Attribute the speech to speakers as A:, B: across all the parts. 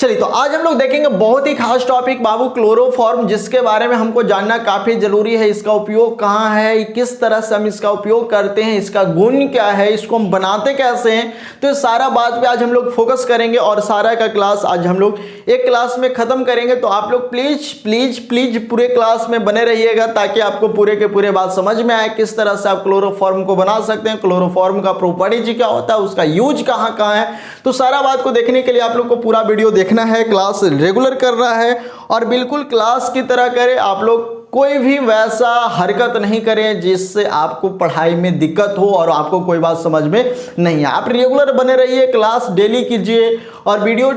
A: चलिए, तो आज हम लोग देखेंगे बहुत ही खास टॉपिक बाबू, क्लोरोफॉर्म, जिसके बारे में हमको जानना काफी जरूरी है। इसका उपयोग कहाँ है, किस तरह से हम इसका उपयोग करते हैं, इसका गुण क्या है, इसको हम बनाते कैसे हैं, तो इस सारा बात पे आज हम लोग फोकस करेंगे और सारा का क्लास आज हम लोग एक क्लास में खत्म करेंगे। तो आप लोग प्लीज प्लीज प्लीज पूरे क्लास में बने रहिएगा ताकि आपको पूरे के पूरे बात समझ में आए, किस तरह से आप क्लोरोफॉर्म को बना सकते हैं, क्लोरोफॉर्म का प्रॉपर्टी क्या होता है, उसका यूज कहाँ कहाँ है। तो सारा बात को देखने के लिए आप लोग को पूरा वीडियो देखना है, क्लास रेगुलर करना है और बिल्कुल क्लास की तरह करें। आप लोग कोई भी वैसा हरकत नहीं करें जिससे आपको पढ़ाई में दिक्कत हो और आपको कोई बात समझ में नहीं आए। आप रेगुलर बने रहिए, क्लास डेली कीजिए और वीडियो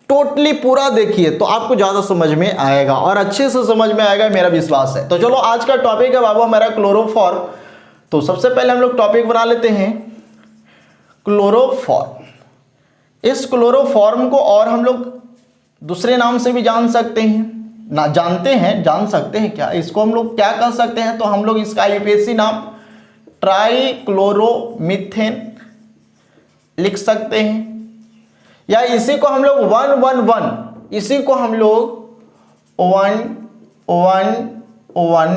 A: टोटली पूरा देखिए तो आपको ज़्यादा समझ में आएगा और अच्छे से समझ में आएगा, मेरा विश्वास है। तो चलो, आज का टॉपिक है बाबू हमारा क्लोरोफॉर्म। तो सबसे पहले हम लोग टॉपिक बना लेते हैं क्लोरोफॉर्म। इस क्लोरोफॉर्म को और हम लोग दूसरे नाम से भी जान सकते हैं, ना जानते हैं, जान सकते हैं क्या, इसको हम लोग क्या कह सकते हैं, तो हम लोग इसका यूपीएससी नाम ट्राइक्लोरोमीथेन लिख सकते हैं, या इसी को हम लोग 111, इसी को हम लोग 111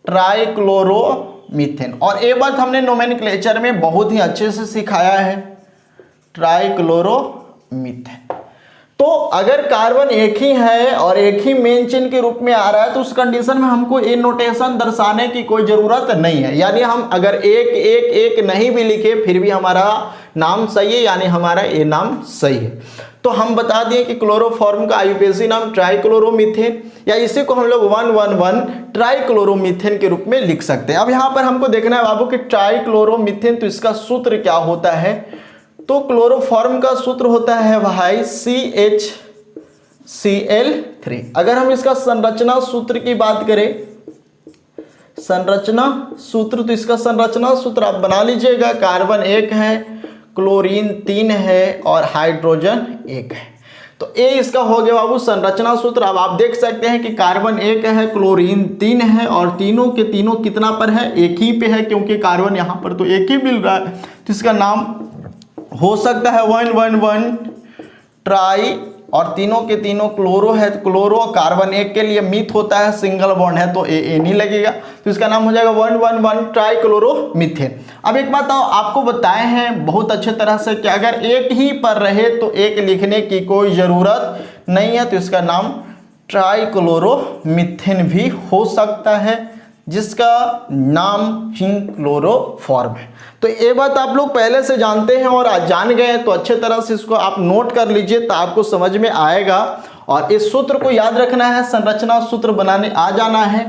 A: ट्राइक्लोरोमीथेन। और एक बात हमने नोमेनक्लेचर में बहुत ही अच्छे से सिखाया है, ट्राइक्लोरोमीथेन। तो अगर कार्बन एक ही है और एक ही मेन चेन के रूप में आ रहा है तो उस कंडीशन में हमको ए नोटेशन दर्शाने की कोई जरूरत नहीं है। यानी हम अगर एक एक एक नहीं भी लिखे फिर भी हमारा नाम सही है, यानी हमारा ए नाम सही है। तो हम बता दिए कि क्लोरोफॉर्म का आईयूपीएसी नाम ट्राइक्लोरोमीथेन, या इसी को हम लोग 111 ट्राइक्लोरोमीथेन के रूप में लिख सकते हैं। अब यहाँ पर हमको देखना है बाबू कि ट्राइक्लोरोमीथेन, तो इसका सूत्र क्या होता है। तो क्लोरोफॉर्म का सूत्र होता है भाई CHCl3। अगर हम इसका संरचना सूत्र की बात करें, संरचना सूत्र, तो इसका संरचना सूत्र आप बना लीजिएगा। कार्बन 1 है, क्लोरीन 3 है और हाइड्रोजन 1 है। तो ये इसका हो गया बाबू संरचना सूत्र। अब आप देख सकते हैं कि कार्बन 1 है, क्लोरीन 3 है और तीनों के तीनों कितना पर है, एक ही पे है, क्योंकि कार्बन यहाँ पर तो एक ही मिल रहा है। तो इसका नाम हो सकता है 111 ट्राई, और तीनों के तीनों क्लोरो है, तो क्लोरो कार्बन 1 के लिए मीथ होता है, सिंगल बॉन्ड है तो ए नहीं लगेगा, तो इसका नाम हो जाएगा 111 ट्राइक्लोरोमीथेन। अब एक बात आपको बताए हैं बहुत अच्छे तरह से कि अगर एक ही पर रहे तो एक लिखने की कोई ज़रूरत नहीं है, तो इसका नाम ट्राइक्लोरोमीथेन भी हो सकता है, जिसका नाम ही क्लोरोफॉर्म है। तो ये बात आप लोग पहले से जानते हैं और आज जान गए हैं, तो अच्छे तरह से इसको आप नोट कर लीजिए तो आपको समझ में आएगा। और इस सूत्र को याद रखना है, संरचना सूत्र बनाने आ जाना है।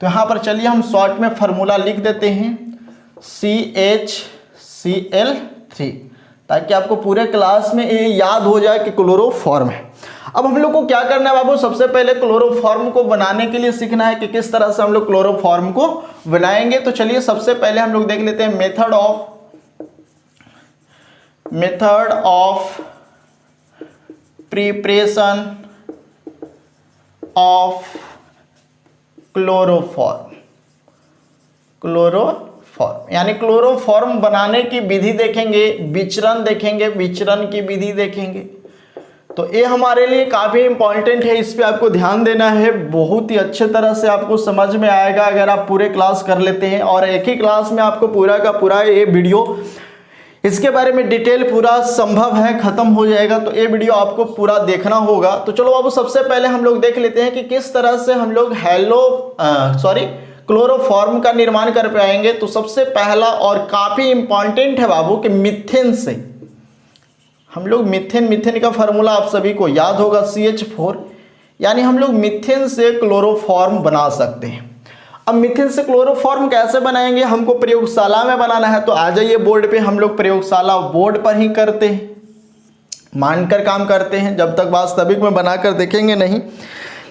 A: तो यहाँ पर चलिए हम शॉर्ट में फार्मूला लिख देते हैं CHCl3, ताकि आपको पूरे क्लास में ये याद हो जाए कि क्लोरोफॉर्म है। अब हम लोग को क्या करना है बाबू, सबसे पहले क्लोरोफॉर्म को बनाने के लिए सीखना है कि किस तरह से हम लोग क्लोरोफॉर्म को बनाएंगे। तो चलिए सबसे पहले हम लोग देख लेते हैं method of preparation of chloroform, यानी क्लोरोफॉर्म बनाने की विधि देखेंगे, विचरण देखेंगे, विचरण की विधि देखेंगे। तो ये हमारे लिए काफ़ी इंपॉर्टेंट है, इस पे आपको ध्यान देना है, बहुत ही अच्छे तरह से आपको समझ में आएगा अगर आप पूरे क्लास कर लेते हैं। और एक ही क्लास में आपको पूरा का पूरा ये वीडियो, इसके बारे में डिटेल पूरा संभव है खत्म हो जाएगा, तो ये वीडियो आपको पूरा देखना होगा। तो चलो बाबू सबसे पहले हम लोग देख लेते हैं कि किस तरह से हम लोग क्लोरोफॉर्म का निर्माण कर पाएंगे। तो सबसे पहला और काफ़ी इंपॉर्टेंट है बाबू कि मीथेन से हम लोग मीथेन का फार्मूला आप सभी को याद होगा CH4, यानी हम लोग मीथेन से क्लोरोफॉर्म बना सकते हैं। अब मीथेन से क्लोरोफॉर्म कैसे बनाएंगे, हमको प्रयोगशाला में बनाना है। तो आ जाइए बोर्ड पे, हम लोग प्रयोगशाला बोर्ड पर ही करते हैं, मानकर काम करते हैं, जब तक वास्तविक में बनाकर देखेंगे नहीं।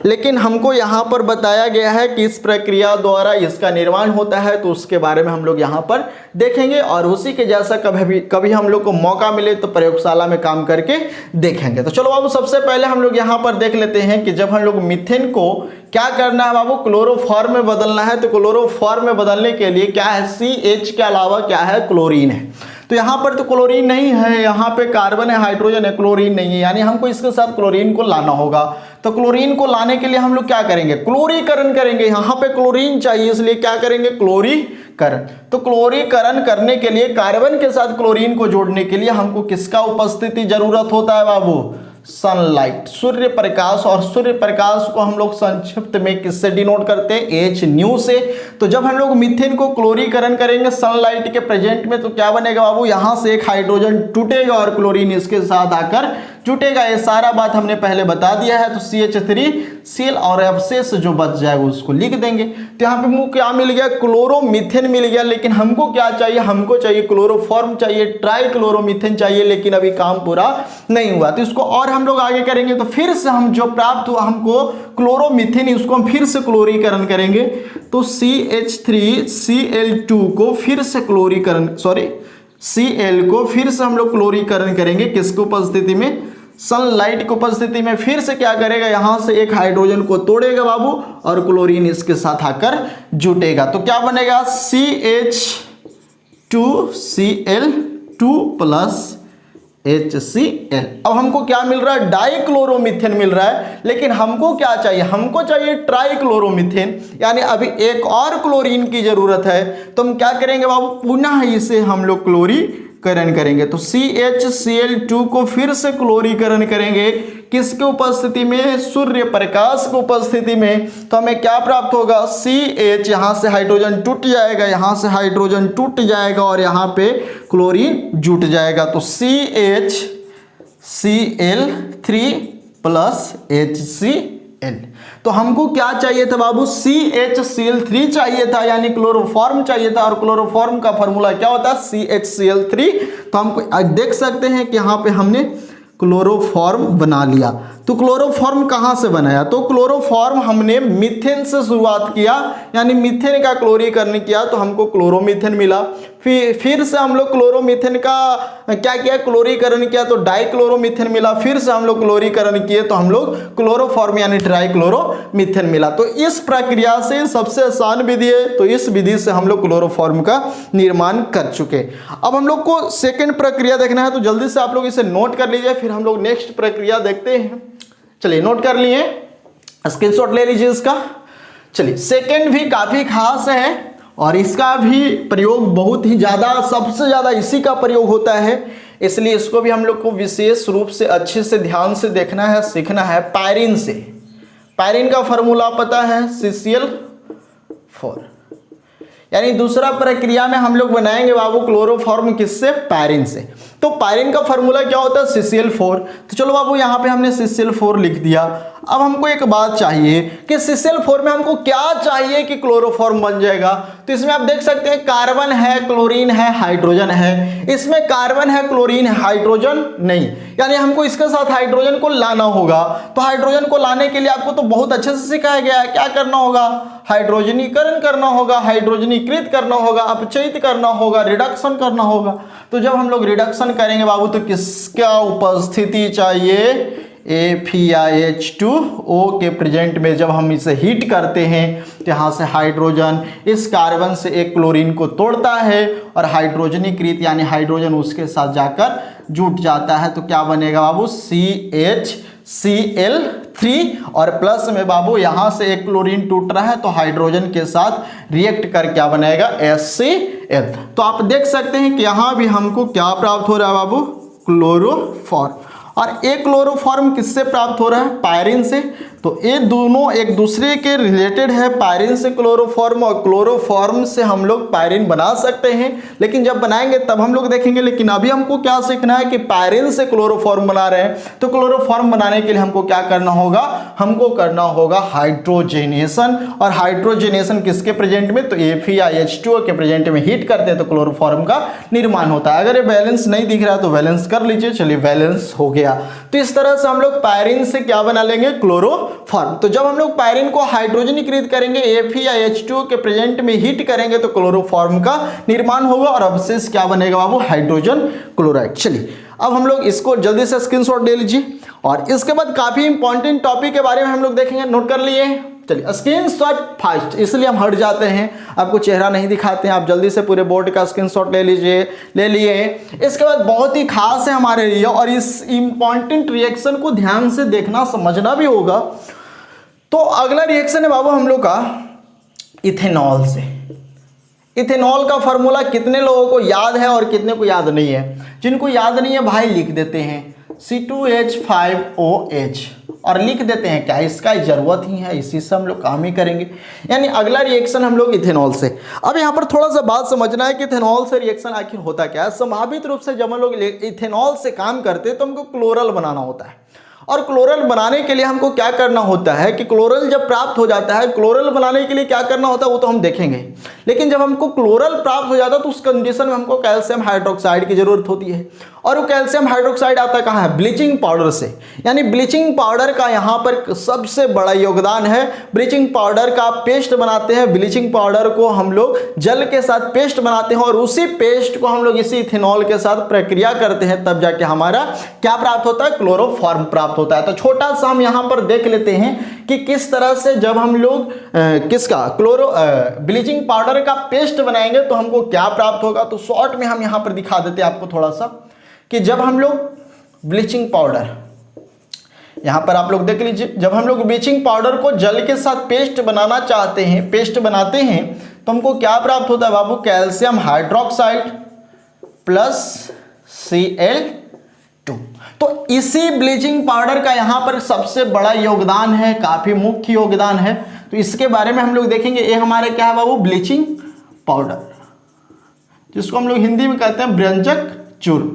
A: लेकिन हमको यहाँ पर बताया गया है कि इस प्रक्रिया द्वारा इसका निर्माण होता है, तो उसके बारे में हम लोग यहाँ पर देखेंगे और उसी के जैसा कभी हम लोग को मौका मिले तो प्रयोगशाला में काम करके देखेंगे। तो चलो बाबू सबसे पहले हम लोग यहाँ पर देख लेते हैं कि जब हम लोग मीथेन को क्या करना है बाबू, क्लोरोफॉर्म में बदलना है। तो क्लोरोफॉर्म में बदलने के लिए क्या है, CH के अलावा क्या है, क्लोरीन है। तो यहाँ पर तो क्लोरीन नहीं है, यहाँ पे कार्बन है, हाइड्रोजन है, क्लोरीन नहीं है, यानी हमको इसके साथ क्लोरीन को लाना होगा। तो क्लोरीन को लाने के लिए हम लोग क्या करेंगे, क्लोरीकरण करेंगे। यहाँ पे क्लोरीन चाहिए इसलिए क्या करेंगे, क्लोरीकरण। तो क्लोरीकरण करने के लिए कार्बन के साथ क्लोरीन को जोड़ने के लिए हमको किसका उपस्थिति जरूरत होता है बाबू, सनलाइट, सूर्य प्रकाश। और सूर्य प्रकाश को हम लोग संक्षिप्त में किससे डिनोट करते हैं, एच न्यू से। तो जब हम लोग मीथेन को क्लोरीकरण करेंगे सनलाइट के प्रेजेंट में तो क्या बनेगा बाबू, यहां से एक हाइड्रोजन टूटेगा और क्लोरीन इसके साथ आकर जुटेगा। ये सारा बात हमने पहले बता दिया है। तो CH3Cl और अवशेष जो बच जाएगा उसको लिख देंगे। तो यहाँ पे हमको क्या मिल गया, क्लोरोमीथेन मिल गया। लेकिन हमको क्या चाहिए, हमको चाहिए क्लोरोफॉर्म चाहिए, ट्राइक्लोरोमीथेन चाहिए, लेकिन अभी काम पूरा नहीं हुआ। तो इसको और हम लोग आगे करेंगे तो फिर से हम जो प्राप्त हुआ हमको क्लोरोमीथेन, उसको हम फिर से क्लोरीकरण करेंगे। तो CH3Cl2 को फिर से क्लोरीकरण, Cl को फिर से हम लोग क्लोरीकरण करेंगे। किसकी उपस्थिति में, सनलाइट की उपस्थिति में। फिर से क्या करेगा, यहां से एक हाइड्रोजन को तोड़ेगा बाबू और क्लोरीन इसके साथ आकर जुटेगा। तो क्या बनेगा, CH2Cl2 प्लस HCl। अब हमको क्या मिल रहा है, डाइक्लोरोमीथेन मिल रहा है। लेकिन हमको क्या चाहिए, हमको चाहिए ट्राइक्लोरोमीथेन, यानी अभी एक और क्लोरीन की जरूरत है। तो हम क्या करेंगे बाबू, पुनः इसे हम लोग क्लोरीकरण करेंगे। तो CHCl2 को फिर से क्लोरीकरण करेंगे, किसकी उपस्थिति में, सूर्य प्रकाश की उपस्थिति में। तो हमें क्या प्राप्त होगा, CH, यहां से हाइड्रोजन टूट जाएगा, यहां से हाइड्रोजन टूट जाएगा और यहां पे क्लोरीन जुट जाएगा। तो CHCl3 प्लस HCl। तो हमको क्या चाहिए था बाबू, CHCl3 चाहिए था, यानी क्लोरोफॉर्म चाहिए था। और क्लोरोफॉर्म का फॉर्मूला क्या होता है, CHCl3। तो हमको देख सकते हैं कि यहाँ पे हमने क्लोरोफॉर्म बना लिया। तो क्लोरोफॉर्म कहाँ से बनाया, तो क्लोरोफॉर्म हमने मीथेन से शुरुआत किया, यानी मीथेन का क्लोरीकरण किया तो हमको क्लोरोमीथेन मिला। फिर से हम लोग क्लोरोमीथेन का क्या किया, क्लोरीकरण किया तो डाइक्लोरोमीथेन मिला। फिर से हम लोग क्लोरीकरण किए तो हम लोग क्लोरोफॉर्म यानी ट्राइक्लोरोमीथेन मिला। तो इस प्रक्रिया से सबसे आसान विधि है, तो इस विधि से हम लोग क्लोरोफॉर्म का निर्माण कर चुके। अब हम लोग को सेकेंड प्रक्रिया देखना है, तो जल्दी से आप लोग इसे नोट कर लीजिए, फिर हम लोग नेक्स्ट प्रक्रिया देखते हैं। चलिए नोट कर लिए, स्क्रीनशॉट ले लीजिए इसका। चलिए सेकेंड भी काफी खास है और इसका भी प्रयोग बहुत ही ज्यादा, सबसे ज्यादा इसी का प्रयोग होता है, इसलिए इसको भी हम लोग को विशेष रूप से अच्छे से ध्यान से देखना है, सीखना है। पायरिन से, पायरिन का फॉर्मूला पता है, CCl4, यानी दूसरा प्रक्रिया में हम लोग बनाएंगे बाबू क्लोरोफॉर्म, किससे, पायरिन से। तो पायरिन का फॉर्मूला क्या होता है, CCl4। तो चलो बाबू यहाँ पे हमने CCl4 लिख दिया। अब हमको एक बात चाहिए कि CCl4 में हमको क्या चाहिए कि क्लोरोफॉर्म बन जाएगा। तो इसमें आप देख सकते हैं कार्बन है, क्लोरीन है, हाइड्रोजन है। इसमें कार्बन है, क्लोरीन है, हाइड्रोजन नहीं, यानी हमको इसके साथ हाइड्रोजन को लाना होगा। तो हाइड्रोजन को लाने के लिए आपको तो बहुत अच्छे से सिखाया गया है, क्या करना होगा, हाइड्रोजनीकरण करना होगा, हाइड्रोजनीकृत करना होगा, अपचयित करना होगा, रिडक्शन करना होगा। तो जब हम लोग रिडक्शन करेंगे बाबू तो किसका उपस्थिति चाहिए, FeIH2O के प्रेजेंट में जब हम इसे हीट करते हैं तो यहाँ से हाइड्रोजन इस कार्बन से एक क्लोरीन को तोड़ता है और हाइड्रोजनीकृत यानी हाइड्रोजन उसके साथ जाकर जुट जाता है। तो क्या बनेगा बाबू, CHCl3 और प्लस में बाबू यहाँ से एक क्लोरीन टूट रहा है तो हाइड्रोजन के साथ रिएक्ट कर क्या बनेगा, HCl। तो आप देख सकते हैं कि यहाँ भी हमको क्या प्राप्त हो रहा है बाबू, क्लोरोफॉर्म। और एक क्लोरोफॉर्म किससे प्राप्त हो रहा है, पायरिन से। तो ये दोनों एक दूसरे के रिलेटेड है, पायरिन से क्लोरोफॉर्म और क्लोरोफॉर्म से हम लोग पायरिन बना सकते हैं, लेकिन जब बनाएंगे तब हम लोग देखेंगे। लेकिन अभी हमको क्या सीखना है कि पायरिन से क्लोरोफॉर्म बना रहे हैं, तो क्लोरोफॉर्म बनाने के लिए हमको क्या करना होगा, हमको करना होगा हाइड्रोजनेशन। और हाइड्रोजनेशन किसके प्रेजेंट में, तो FeIH2O के प्रेजेंट में हीट करते हैं तो क्लोरोफॉर्म का निर्माण होता है। अगर ये बैलेंस नहीं दिख रहा है तो बैलेंस कर लीजिए। चलिए बैलेंस हो गया। तो इस तरह से हम लोग पायरिन से क्या बना लेंगे, क्लोरोफॉर्म। तो जब हम लोग पायरिन को हाइड्रोजनीकृत करेंगे, FeIH2O के प्रेजेंट में हीट करेंगे तो क्लोरोफॉर्म का निर्माण होगा और अवशेष क्या बनेगा बाबू, हाइड्रोजन क्लोराइड। चलिए अब हम लोग इसको जल्दी से स्क्रीनशॉट ले लीजिए और इसके बाद काफी इंपॉर्टेंट टॉपिक के बारे में हम लोग देखेंगे। नोट कर लिए, चलिए स्क्रीनशॉट फास्ट, इसलिए हम हट जाते हैं, आपको चेहरा नहीं दिखाते हैं, आप जल्दी से पूरे बोर्ड का स्क्रीनशॉट ले लिए। इसके बाद बहुत ही खास है हमारे लिए, और इस इंपॉर्टेंट रिएक्शन को ध्यान से देखना समझना भी होगा। तो अगला रिएक्शन है बाबू हम लोग का इथेनॉल से। इथेनॉल का फॉर्मूला कितने लोगों को याद है और कितने को याद नहीं है? जिनको याद नहीं है भाई लिख देते हैं C2H5OH और लिख देते हैं क्या, इसका जरूरत ही है, इसी से हम लोग काम ही करेंगे। यानी अगला रिएक्शन हम लोग इथेनॉल से। अब यहाँ पर थोड़ा सा बात समझना है कि इथेनॉल से रिएक्शन आखिर होता क्या है। संभावित रूप से जब हम लोग इथेनॉल से काम करते हैं तो हमको क्लोरल बनाना होता है, और क्लोरल बनाने के लिए हमको क्या करना होता है कि क्लोरल जब प्राप्त हो जाता है, क्लोरल बनाने के लिए क्या करना होता है वो तो हम देखेंगे, लेकिन जब हमको क्लोरल प्राप्त हो जाता है तो उस कंडीशन में हमको कैल्शियम हाइड्रोक्साइड की जरूरत होती है। और वो कैल्शियम हाइड्रोक्साइड आता कहाँ है? ब्लीचिंग पाउडर से। यानी ब्लीचिंग पाउडर का यहाँ पर सबसे बड़ा योगदान है। ब्लीचिंग पाउडर का पेस्ट बनाते हैं, ब्लीचिंग पाउडर को हम लोग जल के साथ पेस्ट बनाते हैं, और उसी पेस्ट को हम लोग इसी इथेनॉल के साथ प्रक्रिया करते हैं, तब जाके हमारा क्या प्राप्त होता है? क्लोरोफॉर्म प्राप्त होता है। तो छोटा सा हम यहाँ पर देख लेते हैं कि किस तरह से जब हम लोग किसका ब्लीचिंग पाउडर का पेस्ट बनाएंगे तो हमको क्या प्राप्त होगा। तो शॉर्ट में हम यहाँ पर दिखा देते हैं आपको थोड़ा सा कि जब हम लोग ब्लीचिंग पाउडर, यहां पर आप लोग देख लीजिए, जब हम लोग ब्लीचिंग पाउडर को जल के साथ पेस्ट बनाना चाहते हैं, पेस्ट बनाते हैं, तो हमको क्या प्राप्त होता है बाबू? Calcium hydroxide plus Cl2। तो इसी ब्लीचिंग पाउडर का यहां पर सबसे बड़ा योगदान है, काफी मुख्य योगदान है। तो इसके बारे में हम लोग देखेंगे। ये हमारे क्या है बाबू? ब्लीचिंग पाउडर, जिसको हम लोग हिंदी में कहते हैं व्यंजक चूर्ण।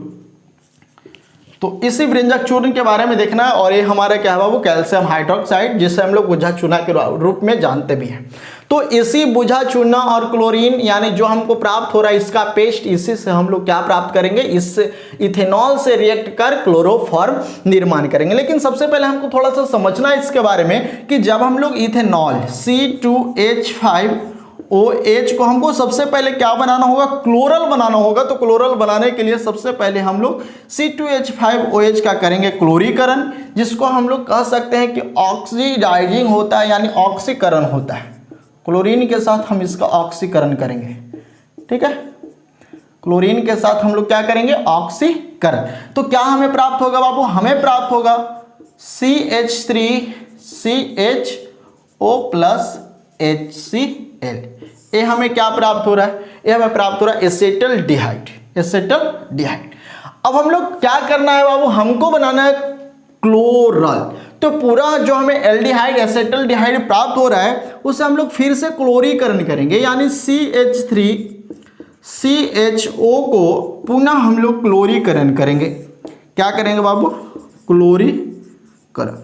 A: तो इसी व्यंजक चूर्ण के बारे में देखना है। और ये हमारा क्या है बाबू? कैल्शियम हाइड्रोक्साइड, जिसे हम लोग बुझा चूना के रूप में जानते भी हैं। तो इसी बुझा चूना और क्लोरीन यानी जो हमको प्राप्त हो रहा है इसका पेस्ट, इसी से हम लोग क्या प्राप्त करेंगे? इस इथेनॉल से रिएक्ट कर क्लोरोफॉर्म निर्माण करेंगे। लेकिन सबसे पहले हमको थोड़ा सा समझना है इसके बारे में कि जब हम लोग इथेनॉल C2H5OH को हमको सबसे पहले क्या बनाना होगा? क्लोरल बनाना होगा। तो क्लोरल बनाने के लिए सबसे पहले हम लोग C2H5OH का करेंगे क्लोरीकरण, जिसको हम लोग कह सकते हैं कि ऑक्सीडाइजिंग होता है, यानी ऑक्सीकरण होता है। क्लोरीन के साथ हम इसका ऑक्सीकरण करेंगे, ठीक है। क्लोरीन के साथ हम लोग क्या करेंगे? ऑक्सीकरण। तो क्या हमें प्राप्त होगा बाबू? हमें प्राप्त होगा CH3CHO प्लस HCl। ये हमें क्या प्राप्त हो रहा है? ये हमें प्राप्त हो रहा है एसेटल्डिहाइड। एसेटल्डिहाइड। अब हम लोग क्या करना है बाबू? हमको बनाना है क्लोरल। तो पूरा जो हमें एल्डिहाइड एसेटल्डिहाइड प्राप्त हो रहा है उसे हम लोग फिर से क्लोरीकरण करेंगे, यानी CH3CHO को पुनः हम लोग क्लोरीकरण करेंगे। क्या करेंगे बाबू? क्लोरीकरण।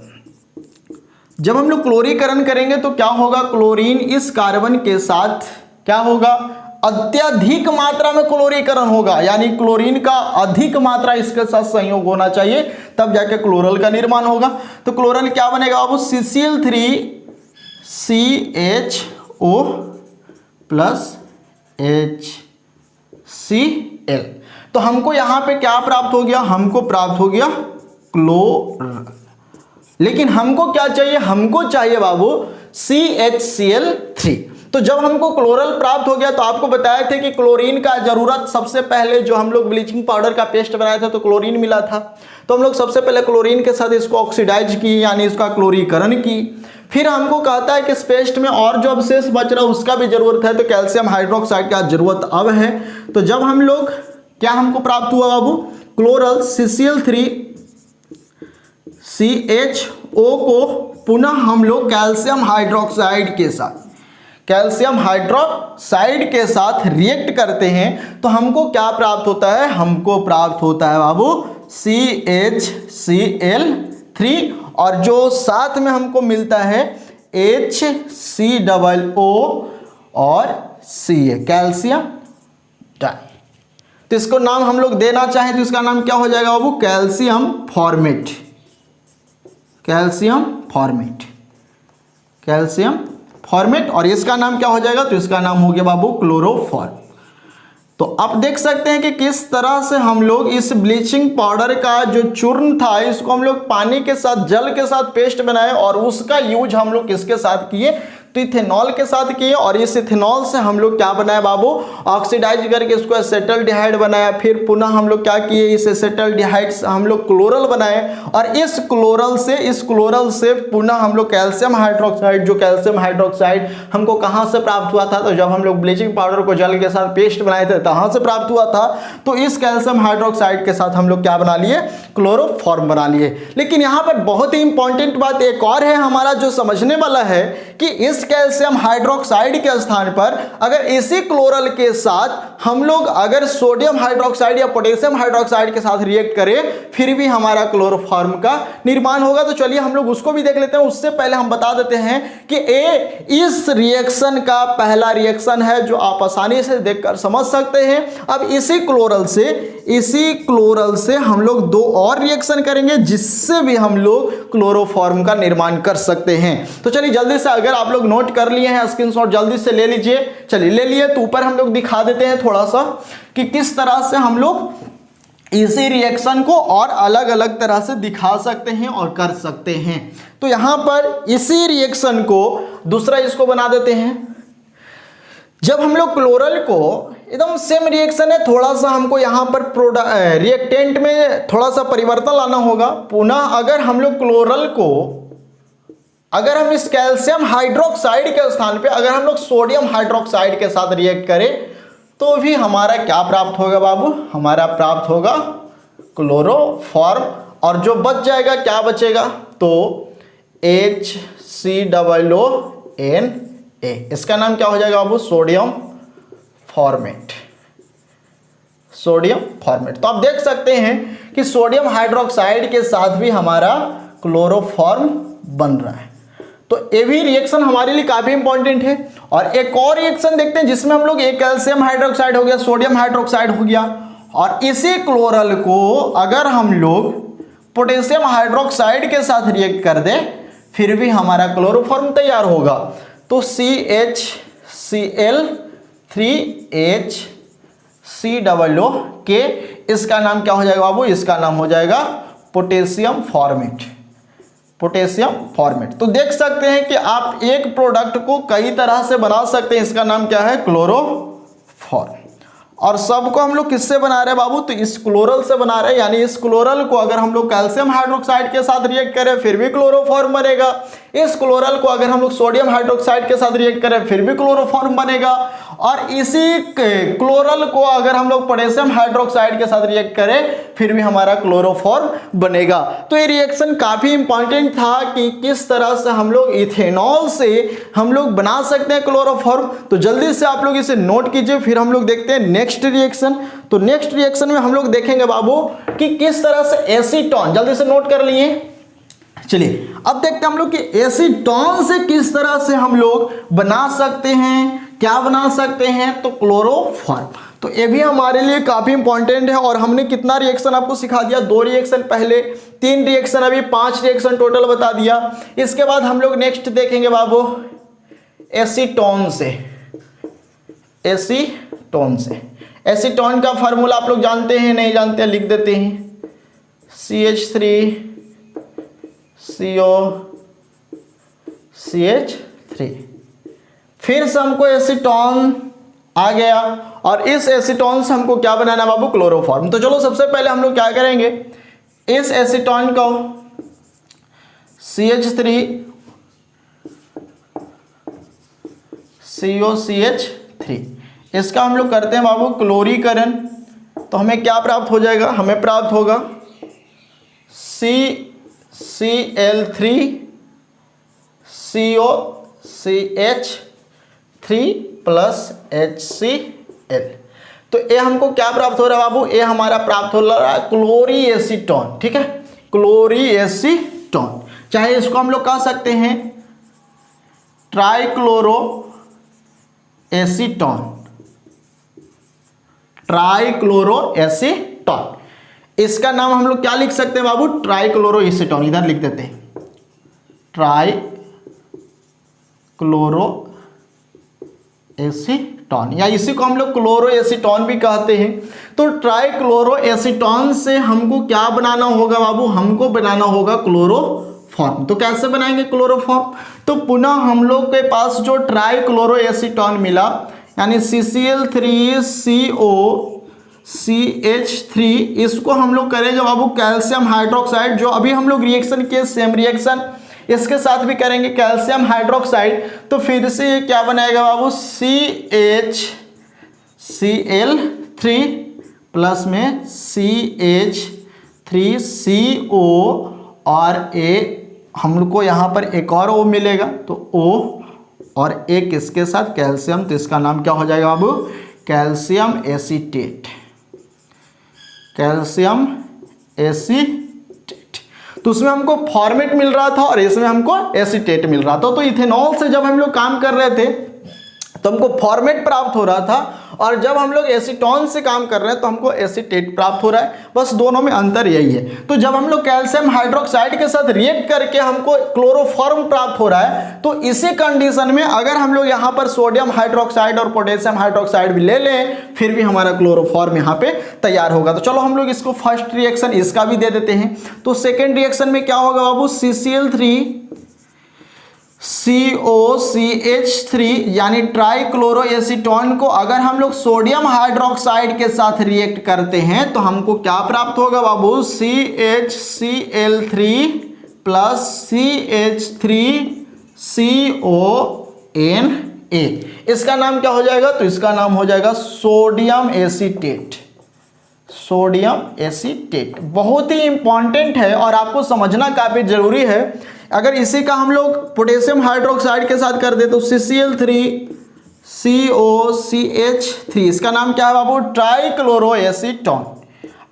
A: जब हम लोग क्लोरीकरण करेंगे तो क्या होगा? क्लोरीन इस कार्बन के साथ क्या होगा? अत्यधिक मात्रा में क्लोरीकरण होगा, यानी क्लोरीन का अधिक मात्रा इसके साथ संयोग होना चाहिए, तब जाके क्लोरल का निर्माण होगा। तो क्लोरल क्या बनेगा बाबू? CCl3CHO plus HCl। तो हमको यहां पे क्या प्राप्त हो गया? हमको प्राप्त हो गया क्लोरल। लेकिन हमको क्या चाहिए? हमको चाहिए बाबू CHCl3। तो जब हमको क्लोरल प्राप्त हो गया तो आपको बताए थे कि क्लोरीन का जरूरत सबसे पहले जो हम लोग ब्लीचिंग पाउडर का पेस्ट बनाया था तो क्लोरीन मिला था। तो हम लोग सबसे पहले क्लोरीन के साथ इसको ऑक्सीडाइज की, यानी इसका क्लोरीकरण की। फिर हमको कहता है कि इस पेस्ट में और जो अवशेष बच रहा है उसका भी जरूरत है, तो कैल्शियम हाइड्रोक्साइड का जरूरत अब है। तो जब हम लोग क्या हमको प्राप्त हुआ बाबू? क्लोरल CCl3CHO को पुनः हम लोग कैल्शियम हाइड्रोक्साइड के साथ रिएक्ट करते हैं तो हमको क्या प्राप्त होता है? हमको प्राप्त होता है बाबू CHCl3, और जो साथ में हमको मिलता है HCOO और Ca, कैल्शियम डाई। तो इसको नाम हम लोग देना चाहें तो इसका नाम क्या हो जाएगा बाबू? Calcium formate. Calcium formate. और इसका नाम क्या हो जाएगा? तो इसका नाम हो गया बाबू क्लोरोफॉर्म। तो आप देख सकते हैं कि किस तरह से हम लोग इस ब्लीचिंग पाउडर का जो चूर्ण था इसको हम लोग पानी के साथ, जल के साथ पेस्ट बनाए और उसका यूज हम लोग किसके साथ किए, तो इथेनॉल के साथ किए। और इस इथेनॉल से हम लोग क्या बनाए बाबू, ऑक्सीडाइज करके इसको एसेटल्डिहाइड बनाया। फिर पुनः हम लोग क्या किए, इस एसेटल्डिहाइड से हम लोग क्लोरल बनाए और इस क्लोरल से पुनः हम लोग कैल्शियम हाइड्रोक्साइड, जो कैल्शियम हाइड्रोक्साइड हमको कहाँ से प्राप्त हुआ था, तो जब हम लोग ब्लीचिंग पाउडर को जल के साथ पेस्ट बनाए थे कहाँ से प्राप्त हुआ था, तो इस कैल्शियम हाइड्रोक्साइड के साथ हम लोग क्या बना लिए, क्लोरोफॉर्म बना लिए। लेकिन यहाँ पर बहुत ही इंपॉर्टेंट बात एक और है हमारा जो समझने वाला है कि इस कैल्शियम हाइड्रोक्साइड के स्थान पर अगर इसी क्लोरल के साथ हम लोग अगर सोडियम हाइड्रोक्साइड या पोटेशियम हाइड्रोक्साइड के साथ रिएक्ट करें फिर भी हमारा क्लोरोफॉर्म का निर्माण होगा। तो चलिए हम लोग उसको भी देख लेते हैं। उससे पहले हम बता देते हैं कि ए इस रिएक्शन का पहला रिएक्शन है जो आप आसानी से देखकर समझ सकते हैं। अब इसी क्लोरल से हम लोग दो और रिएक्शन करेंगे जिससे भी हम लोग क्लोरोफॉर्म का निर्माण कर सकते हैं। तो चलिए जल्दी से, अगर आप लोग नोट कर लिए हैं स्क्रीनशॉट जल्दी से ले लीजिए। चलिए ले लिए तो ऊपर हम लोग दिखा देते हैं थोड़ा सा कि किस तरह से हम लोग इसी रिएक्शन को और अलग अलग तरह से दिखा सकते हैं और कर सकते हैं। तो यहां पर इसी रिएक्शन को दूसरा इसको बना देते हैं। जब हम लोग क्लोरल को एकदम सेम रिएक्शन है, थोड़ा सा हमको यहाँ पर रिएक्टेंट में थोड़ा सा परिवर्तन लाना होगा। पुनः अगर हम लोग क्लोरल को, अगर हम इस कैल्शियम हाइड्रोक्साइड के स्थान पे अगर हम लोग सोडियम हाइड्रोक्साइड के साथ रिएक्ट करें तो भी हमारा क्या प्राप्त होगा बाबू, हमारा प्राप्त होगा क्लोरोफॉर्म। और जो बच जाएगा, क्या बचेगा, तो HCOONA, इसका नाम क्या हो जाएगा बाबू, सोडियम फॉर्मेट। तो आप देख सकते हैं कि सोडियम हाइड्रोक्साइड के साथ भी हमारा क्लोरोफॉर्म बन रहा है। तो ये भी रिएक्शन हमारे लिए काफी इंपॉर्टेंट है। और एक और रिएक्शन देखते हैं जिसमें हम लोग एक कैल्शियम हाइड्रोक्साइड हो गया, सोडियम हाइड्रोक्साइड हो गया, और इसी क्लोरल को अगर हम लोग पोटेशियम हाइड्रोक्साइड के साथ रिएक्ट कर दें फिर भी हमारा क्लोरोफॉर्म तैयार होगा। तो CHCl3HCOO, इसका नाम क्या हो जाएगा बाबू, इसका नाम हो जाएगा पोटेशियम फॉर्मेट। तो देख सकते हैं कि आप एक प्रोडक्ट को कई तरह से बना सकते हैं। इसका नाम क्या है, क्लोरोफॉर्म। और सबको हम लोग किससे बना रहे हैं बाबू, तो इस क्लोरल से बना रहे हैं। यानी इस क्लोरल को अगर हम लोग कैल्शियम हाइड्रोक्साइड के साथ रिएक्ट करें फिर भी क्लोरोफॉर्म बनेगा। इस क्लोरल को अगर हम लोग सोडियम हाइड्रोक्साइड के साथ रिएक्ट करें फिर भी क्लोरोफॉर्म बनेगा। और इसी क्लोरल को अगर हम लोग पोटेशियम हाइड्रोक्साइड के साथ रिएक्ट करें फिर भी हमारा क्लोरोफॉर्म बनेगा। तो ये रिएक्शन काफी इंपॉर्टेंट था कि किस तरह से हम लोग इथेनॉल से हम लोग बना सकते हैं क्लोरोफॉर्म। तो जल्दी से आप लोग इसे नोट कीजिए, फिर हम लोग देखते हैं नेक्स्ट रिएक्शन। तो नेक्स्ट रिएक्शन में हम लोग देखेंगे बाबू कि किस तरह से एसीटोन, जल्दी से नोट कर लिए। चलिए अब देखते हैं हम लोग कि एसीटोन से किस तरह से हम लोग बना सकते हैं, क्या बना सकते हैं, तो क्लोरोफॉर्म। तो ये भी हमारे लिए काफी इंपॉर्टेंट है। और हमने कितना रिएक्शन आपको सिखा दिया, 2 रिएक्शन पहले, 3 रिएक्शन अभी, 5 रिएक्शन टोटल बता दिया। इसके बाद हम लोग नेक्स्ट देखेंगे बाबू एसीटोन से। एसीटोन का फार्मूला आप लोग जानते हैं, नहीं जानते लिख देते हैं, CH3COCH3। फिर से हमको एसीटोन आ गया और इस एसीटोन से हमको क्या बनाना बाबू, क्लोरोफॉर्म। तो चलो सबसे पहले हम लोग क्या करेंगे, इस एसीटोन को CH3COCH3 इसका हम लोग करते हैं बाबू क्लोरीकरण। तो हमें क्या प्राप्त हो जाएगा, हमें प्राप्त होगा CCl3COCH3 प्लस HCl। तो ये हमको क्या प्राप्त हो रहा है बाबू, ये हमारा प्राप्त हो रहा है क्लोरी एसीटोन। ठीक है, क्लोरी एसीटोन, चाहे इसको हम लोग कह सकते हैं ट्राइक्लोरो एसीटोन। इसका नाम हम लोग क्या लिख सकते हैं बाबू, ट्राइक्लोरो एसीटोन। इधर लिख देते हैं ट्राइक्लोरो एसीटोन। एसीटोन, या इसी को हम लोग क्लोरोएसीटोन भी कहते हैं। तो ट्राइक्लोरोएसीटोन से हमको क्या बनाना होगा बाबू, हमको बनाना होगा क्लोरोफॉर्म। तो कैसे बनाएंगे क्लोरोफॉर्म, तो पुनः हम लोग के पास जो ट्राइक्लोरोएसीटोन मिला यानी CCl3COCH3, इसको हम लोग करेंगे बाबू कैल्शियम हाइड्रोक्साइड, जो अभी हम लोग रिएक्शन किए सेम रिएक्शन इसके साथ भी करेंगे कैल्शियम हाइड्रोक्साइड। तो फिर से ये क्या बनाएगा बाबू, CHCl3 प्लस में CH3CO और हम लोग को यहाँ पर एक और O मिलेगा, तो O और एक इसके साथ कैल्शियम, तो इसका नाम क्या हो जाएगा बाबू, कैल्शियम एसीटेट, कैल्शियम एसीटेट। तो उसमें हमको फॉर्मेट मिल रहा था और इसमें हमको एसीटेट मिल रहा था। तो इथेनॉल से जब हम लोग काम कर रहे थे तो हमको फॉर्मेट प्राप्त हो रहा था, और जब हम लोग एसीटोन से काम कर रहे हैं तो हमको एसीटेट प्राप्त हो रहा है, बस दोनों में अंतर यही है। तो जब हम लोग कैल्शियम हाइड्रोक्साइड के साथ रिएक्ट करके हमको क्लोरोफॉर्म प्राप्त हो रहा है, तो इसी कंडीशन में अगर हम लोग यहाँ पर सोडियम हाइड्रोक्साइड और पोटेशियम हाइड्रोक्साइड भी ले लें, फिर भी हमारा क्लोरोफॉर्म यहाँ पे तैयार होगा। तो चलो हम लोग इसको फर्स्ट रिएक्शन इसका भी दे देते हैं। तो सेकेंड रिएक्शन में क्या होगा बाबू, CCl3COCH3 यानी ट्राइक्लोरोएसीटोन को अगर हम लोग सोडियम हाइड्रोक्साइड के साथ रिएक्ट करते हैं तो हमको क्या प्राप्त होगा बाबू, CHCl3 प्लस CH3CONA। इसका नाम क्या हो जाएगा, तो इसका नाम हो जाएगा सोडियम एसीटेट, सोडियम एसीटेट। बहुत ही इंपॉर्टेंट है और आपको समझना काफी जरूरी है। अगर इसी का हम लोग पोटेशियम हाइड्रोक्साइड के साथ कर दे तो CCl3COCH3, इसका नाम क्या है बाबू, ट्राइक्लोरोएसीटोन।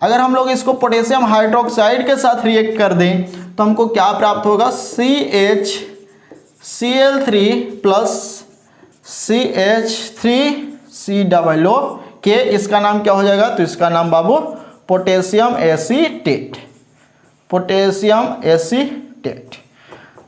A: अगर हम लोग इसको पोटेशियम हाइड्रोक्साइड के साथ रिएक्ट कर दें तो हमको क्या प्राप्त होगा, CHCl3 प्लस CH3COOK, इसका नाम क्या हो जाएगा, तो इसका नाम बाबू पोटेशियम एसीटेट, पोटेशियम एसीटेट।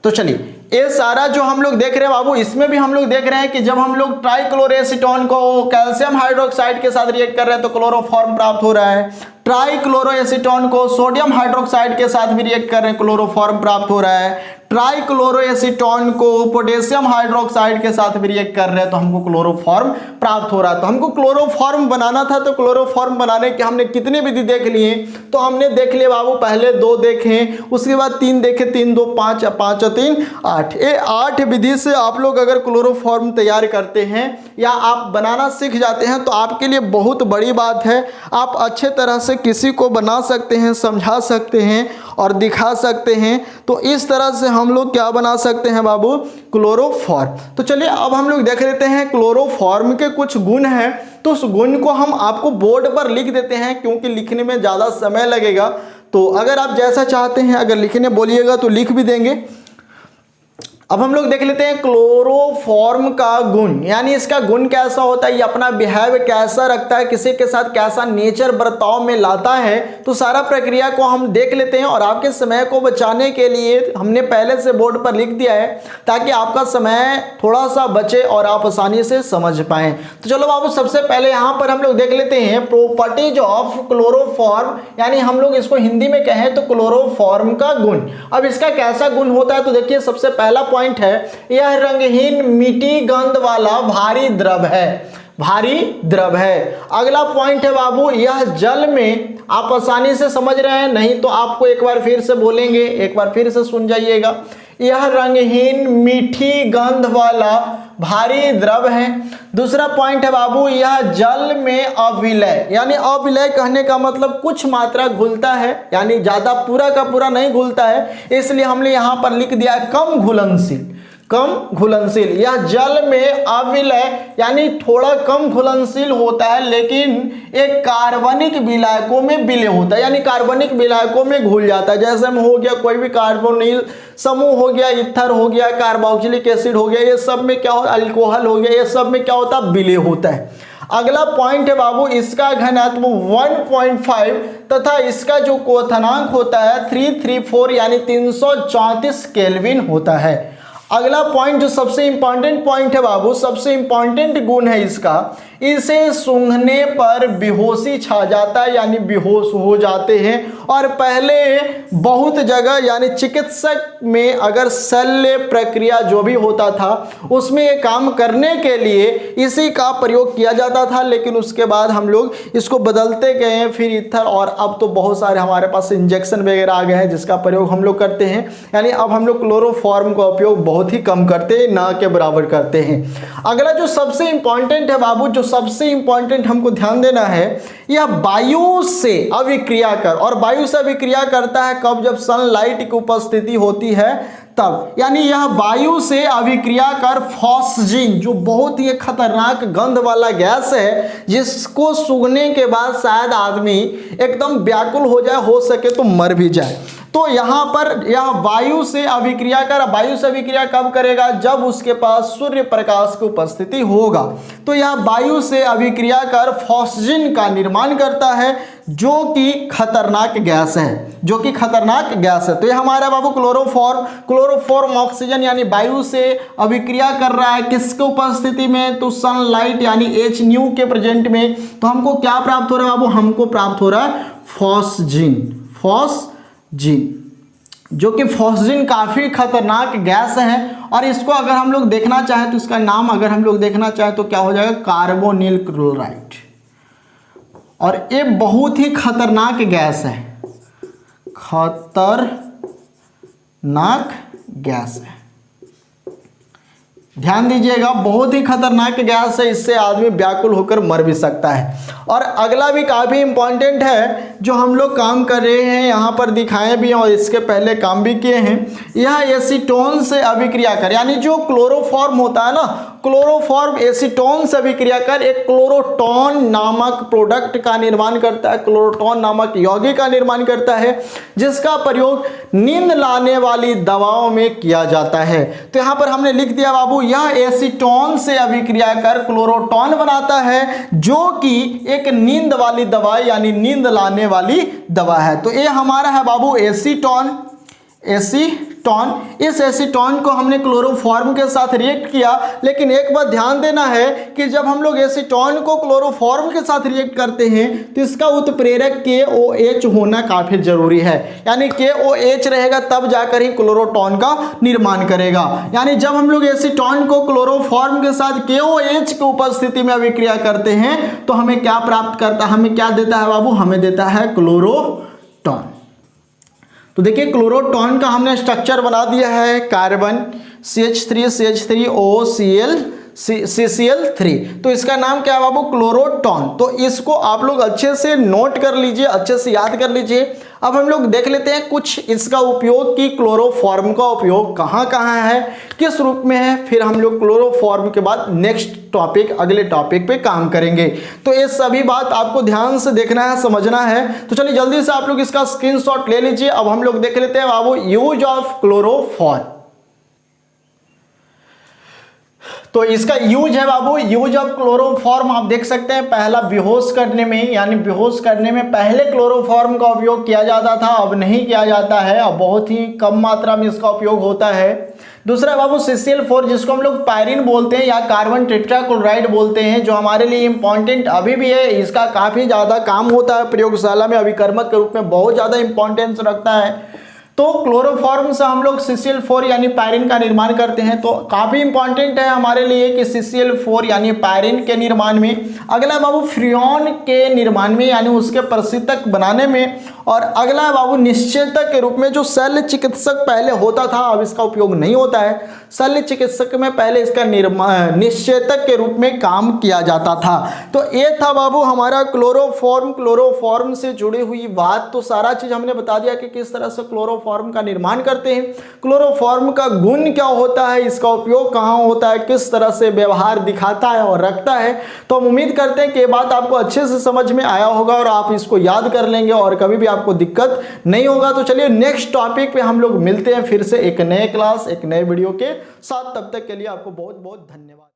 A: तो चलिए ये सारा जो हम लोग देख रहे हैं बाबू, इसमें भी हम लोग देख रहे हैं कि जब हम लोग ट्राइक्लोरोएसीटोन को कैल्शियम हाइड्रोक्साइड के साथ रिएक्ट कर रहे हैं तो क्लोरोफॉर्म प्राप्त हो रहा है, ट्राइक्लोरोएसीटोन को सोडियम हाइड्रोक्साइड के साथ भी रिएक्ट कर रहे हैं, क्लोरोफॉर्म प्राप्त हो रहा है, ट्राइक्लोरोएसीटोन को पोटेशियम हाइड्रोक्साइड के साथ भी रिएक्ट कर रहे हैं तो हमको क्लोरोफॉर्म प्राप्त हो रहा है। तो हमको क्लोरोफॉर्म बनाना था, तो क्लोरोफॉर्म बनाने के हमने कितने विधि देख लिए, तो हमने देख लिए बाबू, पहले 2 देखे, उसके बाद 3 देखे, 3 2 5, 5 और 3 8। ये 8 विधि से आप लोग अगर क्लोरोफॉर्म तैयार करते हैं या आप बनाना सीख जाते हैं तो आपके लिए बहुत बड़ी बात है। आप अच्छे तरह से किसी को बना सकते हैं, समझा सकते हैं और दिखा सकते हैं। तो इस तरह से हम लोग क्या बना सकते हैं बाबू, क्लोरोफॉर्म। तो चलिए अब हम लोग देख लेते हैं क्लोरोफॉर्म के कुछ गुण हैं, तो उस गुण को हम आपको बोर्ड पर लिख देते हैं क्योंकि लिखने में ज़्यादा समय लगेगा। तो अगर आप जैसा चाहते हैं अगर लिखने बोलिएगा तो लिख भी देंगे। अब हम लोग देख लेते हैं क्लोरोफॉर्म का गुण, यानी इसका गुण कैसा होता है, ये अपना बिहेव कैसा रखता है, किसी के साथ कैसा नेचर बर्ताव में लाता है। तो सारा प्रक्रिया को हम देख लेते हैं और आपके समय को बचाने के लिए हमने पहले से बोर्ड पर लिख दिया है ताकि आपका समय थोड़ा सा बचे और आप आसानी से समझ पाएं। तो चलो बाबू, सबसे पहले यहाँ पर हम लोग देख लेते हैं प्रॉपर्टीज ऑफ क्लोरोफॉर्म, यानी हम लोग इसको हिंदी में कहें तो क्लोरोफॉर्म का गुण। अब इसका कैसा गुण होता है, तो देखिए सबसे पहला पॉइंट है, यह रंगहीन मिट्टी गंध वाला भारी द्रव है, भारी द्रव है। अगला पॉइंट है बाबू, यह जल में, आप आसानी से समझ रहे हैं, नहीं तो आपको एक बार फिर से बोलेंगे, एक बार फिर से सुन जाइएगा। यह रंगहीन मीठी गंध वाला भारी द्रव है। दूसरा पॉइंट है बाबू, यह जल में अविलय, यानी अविलय कहने का मतलब कुछ मात्रा घुलता है, यानी ज्यादा पूरा का पूरा नहीं घुलता है, इसलिए हमने यहां पर लिख दिया कम घुलनशील, कम घुलनशील। यह जल में अविलय यानी थोड़ा कम घुलनशील होता है, लेकिन एक कार्बनिक विलायकों में विलय होता है, यानी कार्बनिक विलायकों में घुल जाता है। जैसे हम हो गया कोई भी कार्बोनिल समूह हो गया, इथर हो गया, कार्बोक्सिलिक एसिड हो गया, ये सब में क्या होता है, अल्कोहल हो गया, ये सब में क्या होता है, विलय होता है। अगला पॉइंट है बाबू, इसका घनत्व 1.5 तथा इसका जो क्वथनांक होता है 334 यानी 334 केल्विन होता है। अगला पॉइंट जो सबसे इंपॉर्टेंट पॉइंट है बाबू, सबसे इंपॉर्टेंट गुण है इसका, इसे सूंघने पर बेहोशी छा जाता है, यानी बेहोश हो जाते हैं। और पहले बहुत जगह यानी चिकित्सक में अगर शल्य प्रक्रिया जो भी होता था उसमें ये काम करने के लिए इसी का प्रयोग किया जाता था, लेकिन उसके बाद हम लोग इसको बदलते गए, फिर इथर, और अब तो बहुत सारे हमारे पास इंजेक्शन वगैरह आ गए हैं जिसका प्रयोग हम लोग करते हैं। यानी अब हम लोग क्लोरोफॉर्म का उपयोग बहुत ही कम करते हैं, ना के बराबर करते हैं। अगला जो सबसे इंपॉर्टेंट है बाबू, जो सबसे इंपॉर्टेंट हमको ध्यान देना है, यह वायु से अभिक्रिया कर, और वायु से अभिक्रिया करता है कब? जब सनलाइट की उपस्थिति होती है तब। यानी यह वायु से अभिक्रिया कर फॉस्जीन, जो बहुत ही खतरनाक गंध वाला गैस है, जिसको सूंघने के बाद शायद आदमी एकदम व्याकुल हो जाए, हो सके तो मर भी जाए। तो यहाँ पर यह वायु से अभिक्रिया कर, वायु से अभिक्रिया कब करेगा? जब उसके पास सूर्य प्रकाश की उपस्थिति होगा। तो यह वायु से अभिक्रिया कर फॉस्जीन का निर्माण करता है, जो कि खतरनाक गैस है, जो कि खतरनाक गैस है। तो ये हमारा बाबू क्लोरोफॉर्म, क्लोरोफॉर्म ऑक्सीजन यानी वायु से अभिक्रिया कर रहा है, किसके उपस्थिति में? तो सनलाइट यानी H न्यू के प्रेजेंट में। तो हमको क्या प्राप्त हो रहा है बाबू? हमको प्राप्त हो रहा है फॉस्जीन, जो कि फॉस्जीन काफ़ी खतरनाक गैस है। और इसको अगर हम लोग देखना चाहें तो इसका नाम अगर हम लोग देखना चाहें तो क्या हो जाएगा? Carbonyl chloride. और ये बहुत ही खतरनाक गैस है, खतरनाक गैस है, ध्यान दीजिएगा, बहुत ही खतरनाक गैस है, इससे आदमी व्याकुल होकर मर भी सकता है। और अगला भी काफ़ी इंपॉर्टेंट है जो हम लोग काम कर रहे हैं, यहाँ पर दिखाए भी हैं और इसके पहले काम भी किए हैं। यह एसीटोन से अभिक्रिया कर, यानी जो क्लोरोफॉर्म होता है ना, क्लोरोफॉर्म एसीटोन से अभिक्रिया कर एक क्लोरोटॉन नामक प्रोडक्ट का निर्माण करता है, क्लोरोटॉन नामक यौगिक का निर्माण करता है, जिसका प्रयोग नींद लाने वाली दवाओं में किया जाता है। तो यहाँ पर हमने लिख दिया बाबू, यह एसीटोन से अभिक्रिया कर क्लोरोटॉन बनाता है, जो कि एक नींद वाली दवा यानी नींद लाने वाली दवा है। तो ये हमारा है बाबू एसीटोन। इस एसीटोन को हमने क्लोरोफॉर्म के साथ रिएक्ट किया, लेकिन एक बात ध्यान देना है कि जब हम लोग एसीटोन को क्लोरोफॉर्म के साथ रिएक्ट करते हैं तो इसका उत्प्रेरक KOH होना काफ़ी जरूरी है। यानी KOH रहेगा तब जाकर ही क्लोरोटॉन का निर्माण करेगा। यानी जब हम लोग एसीटोन को क्लोरोफॉर्म के साथ KOH की उपस्थिति में अभिक्रिया करते हैं तो हमें क्या प्राप्त करता है? हमें क्या देता है बाबू? हमें देता है क्लोरोटॉन। तो देखिए क्लोरोटॉन का हमने स्ट्रक्चर बना दिया है, कार्बन CH3CH3OCl तो इसका नाम क्या है बाबू? क्लोरोटॉन। तो इसको आप लोग अच्छे से नोट कर लीजिए, अच्छे से याद कर लीजिए। अब हम लोग देख लेते हैं कुछ इसका उपयोग कि क्लोरोफॉर्म का उपयोग कहाँ कहाँ है, किस रूप में है, फिर हम लोग क्लोरोफॉर्म के बाद नेक्स्ट टॉपिक, अगले टॉपिक पे काम करेंगे। तो ये सभी बात आपको ध्यान से देखना है, समझना है। तो चलिए जल्दी से आप लोग इसका स्क्रीनशॉट ले लीजिए। अब हम लोग देख लेते हैं बाबू यूज ऑफ क्लोरोफॉर्म। तो इसका यूज है बाबू, यूज ऑफ क्लोरोफॉर्म आप देख सकते हैं। पहला बेहोश करने में, यानी बेहोश करने में पहले क्लोरोफॉर्म का उपयोग किया जाता था, अब नहीं किया जाता है, अब बहुत ही कम मात्रा में इसका उपयोग होता है। दूसरा बाबू CCl4 जिसको हम लोग पायरिन बोलते हैं या कार्बन टेट्राक्लोराइड बोलते हैं, जो हमारे लिए इंपॉर्टेंट अभी भी है। इसका काफ़ी ज़्यादा काम होता है प्रयोगशाला में, अभिकर्मक के रूप में बहुत ज़्यादा इंपॉर्टेंस रखता है। तो क्लोरोफॉर्म से हम लोग CCl4 यानी पायरिन का निर्माण करते हैं। तो काफ़ी इंपॉर्टेंट है हमारे लिए कि CCl4 यानी पायरिन के निर्माण में। अगला बाबू फ्रियोन के निर्माण में यानी उसके प्रशीतक बनाने में। और अगला है बाबू निश्चेतक के रूप में, जो शल्य चिकित्सक पहले होता था, अब इसका उपयोग नहीं होता है। शल्य चिकित्सक में पहले इसका निर्माण निश्चेतक के रूप में काम किया जाता था। तो ये था बाबू हमारा क्लोरोफॉर्म। क्लोरोफॉर्म से जुड़ी हुई बात, तो सारा चीज़ हमने बता दिया कि किस तरह से क्लोरोफॉर्म का निर्माण करते हैं, क्लोरोफॉर्म का गुण क्या होता है, इसका उपयोग कहाँ होता है, किस तरह से व्यवहार दिखाता है और रखता है। तो हम उम्मीद करते हैं कि ये बात आपको अच्छे से समझ में आया होगा और आप इसको याद कर लेंगे और कभी भी आपको दिक्कत नहीं होगा। तो चलिए नेक्स्ट टॉपिक पे हम लोग मिलते हैं फिर से एक नए क्लास, एक नए वीडियो के साथ। तब तक के लिए आपको बहुत बहुत धन्यवाद।